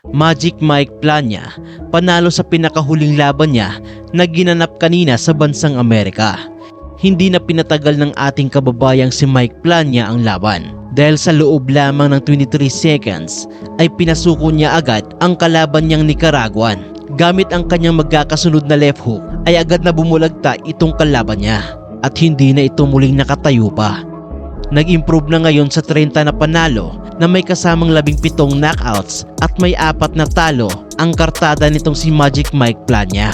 Magic Mike Plania panalo sa pinakahuling laban niya na ginanap kanina sa bansang Amerika. Hindi na pinatagal ng ating kababayang si Mike Plania ang laban dahil sa loob lamang ng 23 seconds ay pinasuko niya agad ang kalaban niyang Nicaraguan. Gamit ang kanyang magkakasunod na left hook ay agad na bumulagta itong kalaban niya at hindi na ito muling nakatayo pa. Nag-improve na ngayon sa 30 na panalo na may kasamang 17 knockouts at may 4 na talo ang kartada nitong si Magic Mike Plania.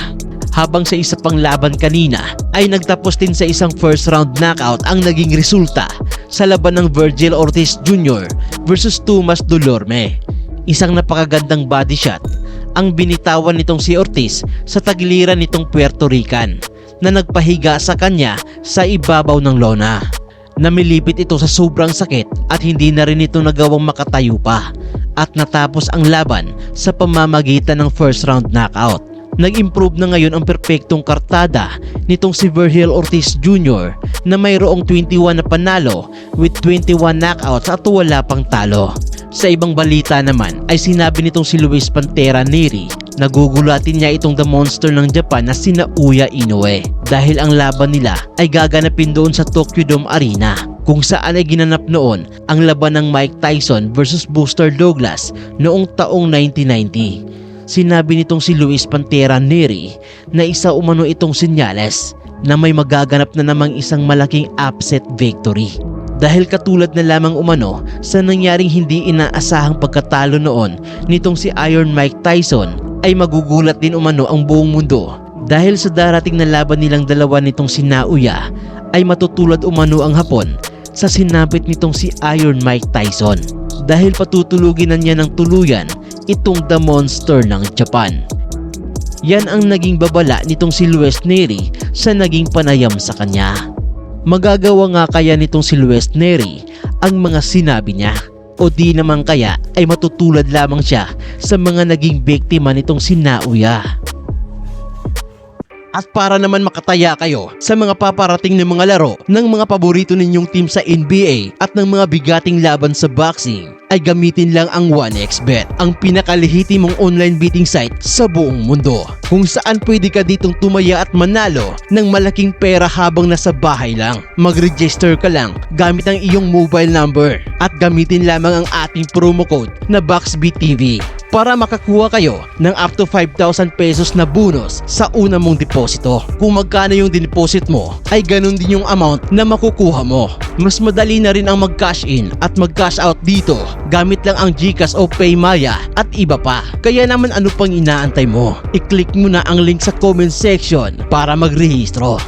Habang sa isa pang laban kanina ay nagtapos din sa isang first round knockout ang naging resulta sa laban ng Vergil Ortiz Jr. versus Tomas Dulorme. Isang napakagandang body shot ang binitawan nitong si Ortiz sa tagiliran nitong Puerto Rican na nagpahiga sa kanya sa ibabaw ng lona. Namilipit ito sa sobrang sakit at hindi na rin ito nagawang makatayo pa at natapos ang laban sa pamamagitan ng first round knockout. Nag-improve na ngayon ang perpektong kartada nitong si Vergil Ortiz Jr. na mayroong 21 na panalo with 21 knockouts at wala pang talo. Sa ibang balita naman ay sinabi nitong si Luis Pantera Nery na gugulatin niya itong The Monster ng Japan na si Naoya Inoue dahil ang laban nila ay gaganapin doon sa Tokyo Dome Arena kung saan ay ginanap noon ang laban ng Mike Tyson versus Buster Douglas noong taong 1990. Sinabi nitong si Luis Pantera Nery na isa umano itong senyales na may magaganap na namang isang malaking upset victory. Dahil katulad na lamang umano sa nangyaring hindi inaasahang pagkatalo noon nitong si Iron Mike Tyson ay magugulat din umano ang buong mundo dahil sa darating na laban nilang dalawa nitong si Naoya ay matutulad umano ang Hapon sa sinapit nitong si Iron Mike Tyson dahil patutulugin na niya ng tuluyan itong The Monster ng Japan. Yan ang naging babala nitong si Luis Nery sa naging panayam sa kanya. Magagawa nga kaya nitong si Luis Nery ang mga sinabi niya o di naman kaya ay matutulad lamang siya sa mga naging biktima nitong si Naoya. At para naman makataya kayo sa mga paparating na mga laro ng mga paborito ninyong team sa NBA at ng mga bigating laban sa boxing, ay gamitin lang ang 1xBet, ang pinakalehitimong online betting site sa buong mundo. Kung saan pwede ka ditong tumaya at manalo ng malaking pera habang nasa bahay lang. Mag-register ka lang gamit ang iyong mobile number at gamitin lamang ang ating promo code na BoxBTV para makakuha kayo ng up to 5,000 pesos na bonus sa una mong deposito. Kung magkano yung deposit mo, ay ganun din yung amount na makukuha mo. Mas madali na rin ang mag-cash in at mag-cash out dito gamit lang ang GCash o Paymaya at iba pa. Kaya naman ano pang inaantay mo? I-click mo na ang link sa comment section para magrehistro.